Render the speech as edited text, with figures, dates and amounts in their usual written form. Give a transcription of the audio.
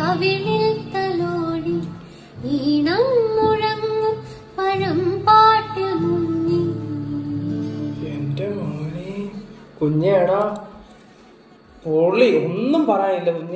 കവിളിൽ തലോടി ഈണം മുഴങ്ങും പഴം പാട്ടിൽ മുങ്ങി. എന്റെ മോനെ കുഞ്ഞേടാ പൊള്ളി, ഒന്നും പറയാനില്ല കുഞ്ഞെ.